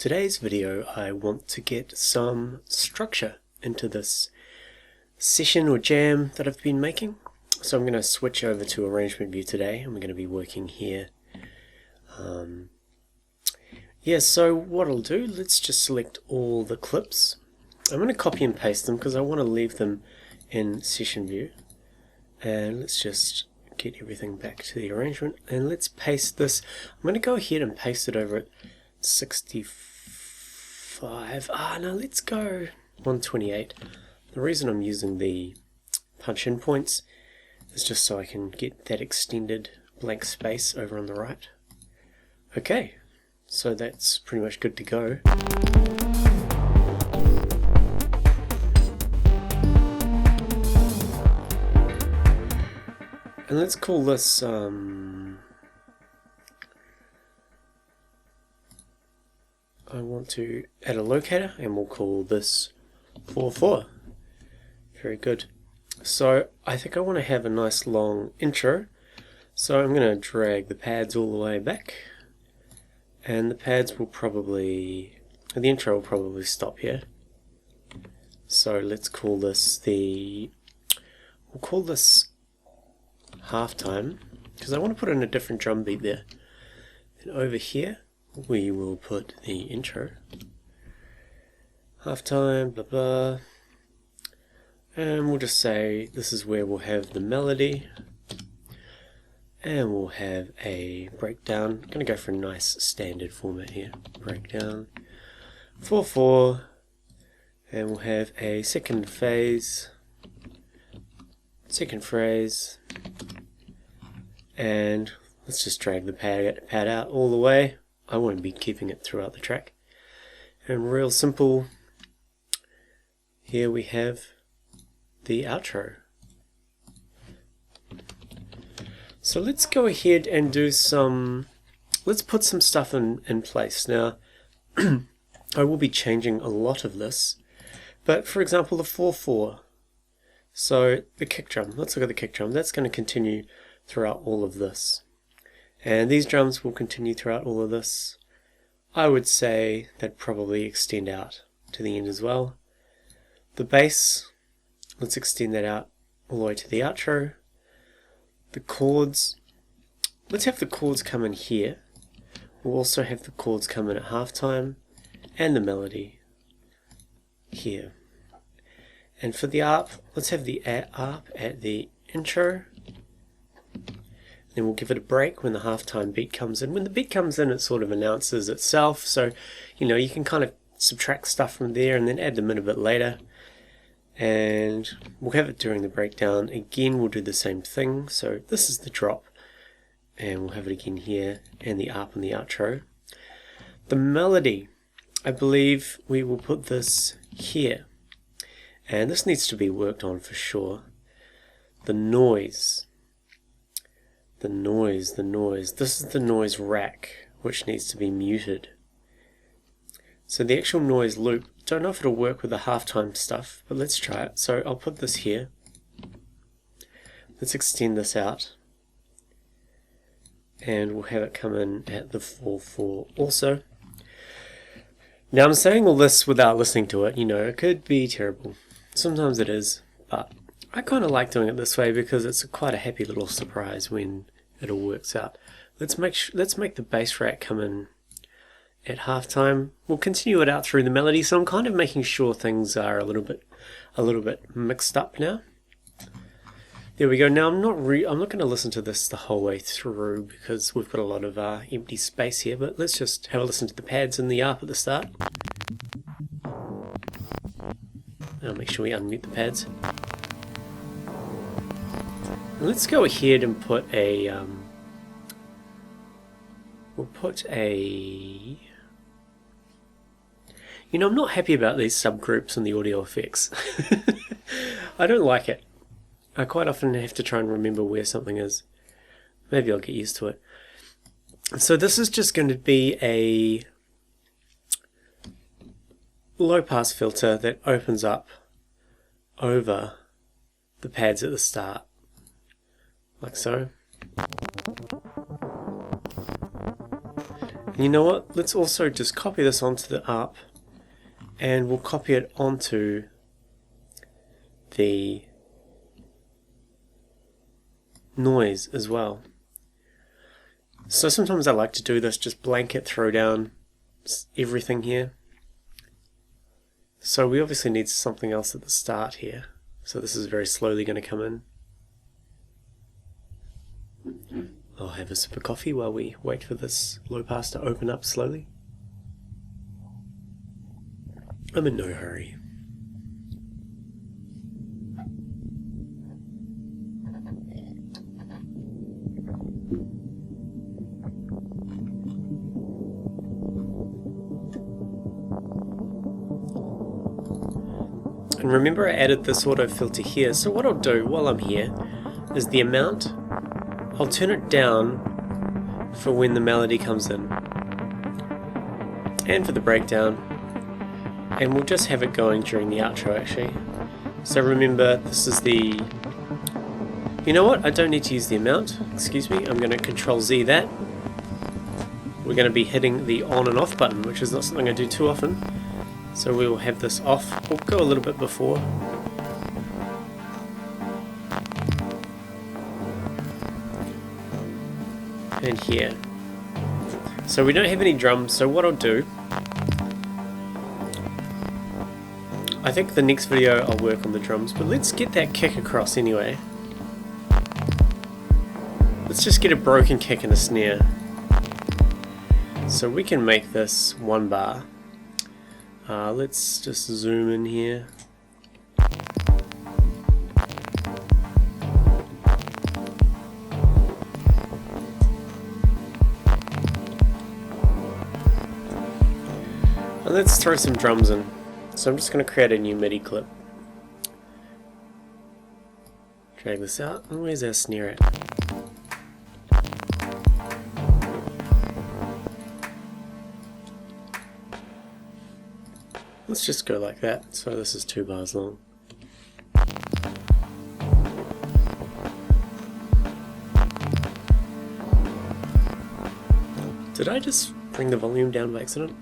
Today's video, I want to get some structure into this session or jam that I've been making. So I'm going to switch over to arrangement view today, and we're going to be working here. So what I'll do, let's just select all the clips. I'm going to copy and paste them because I want to leave them in session view. And let's just get everything back to the arrangement, and let's paste this. I'm going to go ahead and paste it over at 65. No, let's go 128. The reason I'm using the punch-in points is just so I can get that extended blank space over on the right. Okay, so that's pretty much good to go. And let's call this I want to add a locator, and we'll call this 4-4. Very good. So I think I want to have a nice long intro, so I'm going to drag the pads all the way back, and the pads will probably, the intro will probably stop here. So let's call this we'll call this halftime, because I want to put in a different drum beat there. And over here we will put the intro, halftime, blah blah, and we'll just say this is where we'll have the melody, and we'll have a breakdown. I'm going to go for a nice standard format here, breakdown 4-4, and we'll have a second phrase, and let's just drag the pad out all the way. I won't be keeping it throughout the track. And real simple, here we have the outro. So let's go ahead and do let's put some stuff in place. Now, I will be changing a lot of this, but for example, the 4-4. So the kick drum, let's look at the kick drum. That's going to continue throughout all of this. And these drums will continue throughout all of this. I would say they'd probably extend out to the end as well. The bass, let's extend that out all the way to the outro. The chords, let's have the chords come in here. We'll also have the chords come in at halftime, and the melody here. And for the ARP, let's have the ARP at the intro. Then we'll give it a break when the halftime beat comes in. When the beat comes in, it sort of announces itself, so you can kind of subtract stuff from there and then add them in a bit later. And we'll have it during the breakdown. Again, we'll do the same thing. So this is the drop, and we'll have it again here, and the ARP and the outro. The melody, I believe we will put this here, and this needs to be worked on for sure. The noise. This is the noise rack, which needs to be muted. So the actual noise loop, don't know if it'll work with the halftime stuff, but let's try it. So I'll put this here. Let's extend this out, and we'll have it come in at the 4-4 also. Now I'm saying all this without listening to it, it could be terrible. Sometimes it is, but I kind of like doing it this way because it's quite a happy little surprise when it all works out. Let's make the bass rack come in at halftime. We'll continue it out through the melody, so I'm kind of making sure things are a little bit mixed up now. There we go. Now I'm not going to listen to this the whole way through because we've got a lot of empty space here, but let's just have a listen to the pads and the ARP at the start. I'll make sure we unmute the pads. Let's go ahead and put I'm not happy about these subgroups and the audio effects. I don't like it. I quite often have to try and remember where something is. Maybe I'll get used to it. So this is just going to be a low pass filter that opens up over the pads at the start, like so. You know what? Let's also just copy this onto the up, and we'll copy it onto the noise as well. So sometimes I like to do this, just blanket throw down everything here. So we obviously need something else at the start here. So this is very slowly going to come in. I'll have a sip of coffee while we wait for this low pass to open up slowly. I'm in no hurry. And remember, I added this auto filter here, so what I'll do while I'm here is the amount, I'll turn it down for when the melody comes in and for the breakdown, and we'll just have it going during the outro actually. So remember, this is the, you know what, I don't need to use the amount, excuse me, I'm going to Control Z that. We're going to be hitting the on and off button, which is not something I do too often. So we will have this off. We'll go a little bit before. And here. So we don't have any drums, so what I'll do, I think the next video I'll work on the drums, but let's get that kick across anyway. Let's just get a broken kick and a snare. So we can make this 1 bar. Let's just zoom in here. And let's throw some drums in. So I'm just going to create a new MIDI clip. Drag this out. And where's our snare at? Let's just go like that, so this is 2 bars long. Did I just bring the volume down by accident?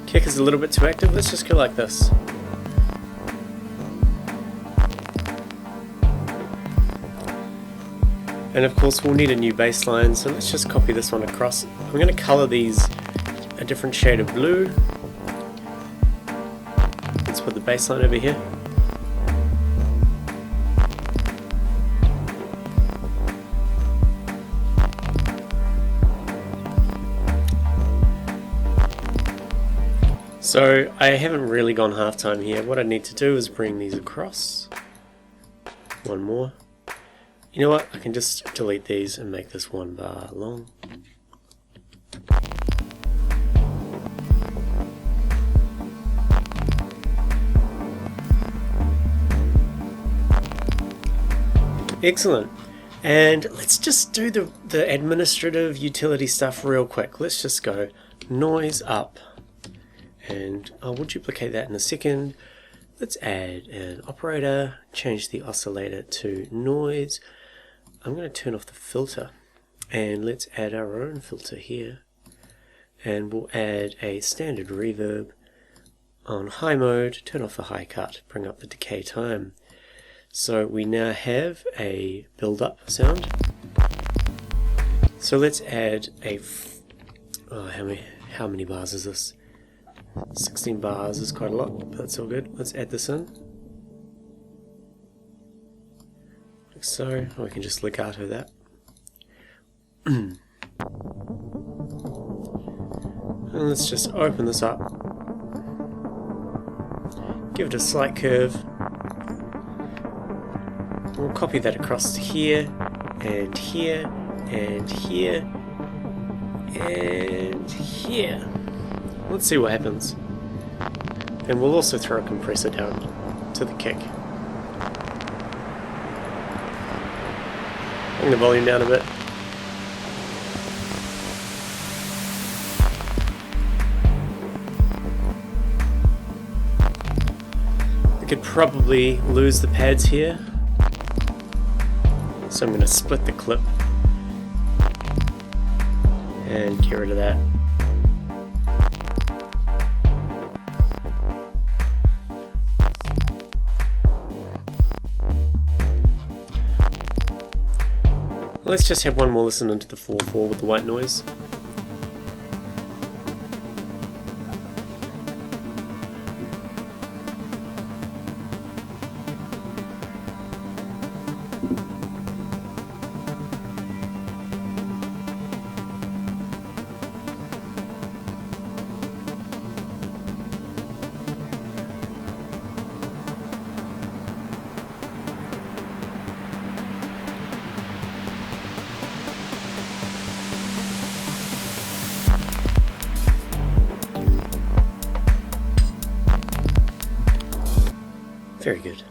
Kick is a little bit too active, let's just go like this. And of course we'll need a new bass line, so let's just copy this one across. I'm going to color these a different shade of blue. Let's put the bass line over here. So I haven't really gone half time here. What I need to do is bring these across. One more. You know what, I can just delete these and make this 1 bar long. Excellent. And let's just do the administrative utility stuff real quick. Let's just go noise up. And I will duplicate that in a second. Let's add an operator, change the oscillator to noise. I'm going to turn off the filter, and let's add our own filter here, and we'll add a standard reverb on high mode, turn off the high cut, bring up the decay time. So we now have a build-up sound. So let's add a, how many bars is this? 16 bars is quite a lot, but that's all good. Let's add this in. Like so, or we can just legato that. And let's just open this up. Give it a slight curve. We'll copy that across to here, and here, and here, and here. Let's see what happens. And we'll also throw a compressor down to the kick. Bring the volume down a bit. We could probably lose the pads here. So I'm going to split the clip and get rid of that. Let's just have one more listen into the 4/4 with the white noise. Very good.